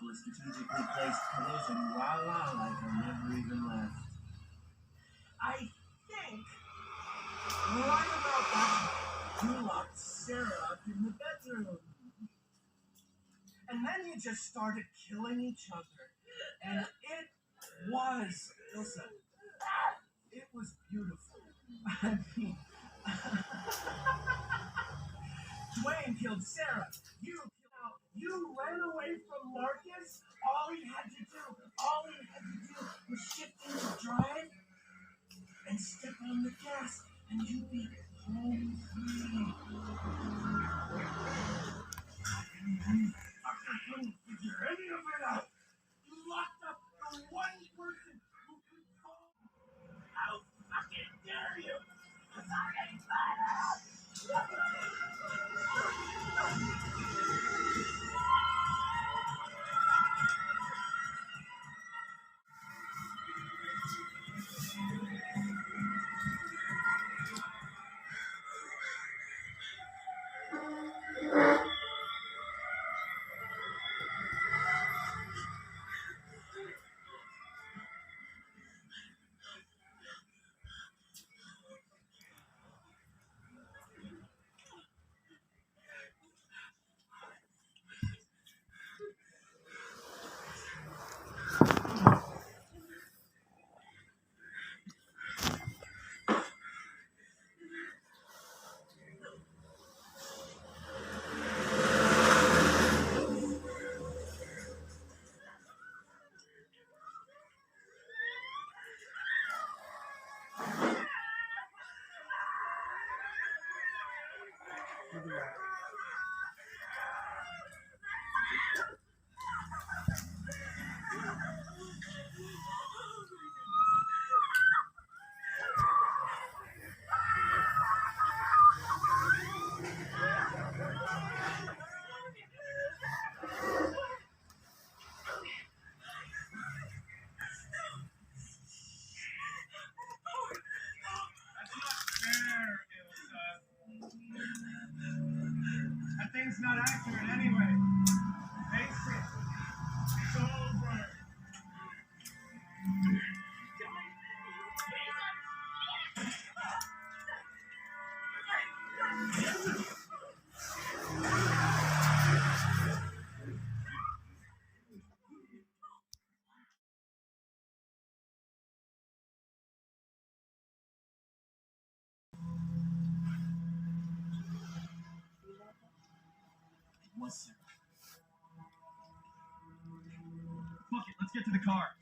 a strategically placed collision, voila, like I never even left. I think right about that, you locked Sarah up in the bedroom. And then you just started killing each other. And it was, listen, it was beautiful. I mean, Dwayne killed Sarah. You ran away from Marcus. All he had to do was shift into drive and step on the gas, and you'd be home free. After couldn't figure any of it out, you locked up the one person who could call. How fucking dare you! Because I ain't better! That thing's not accurate anyway. Face it. It's over. What's it? Fuck it, let's get to the car.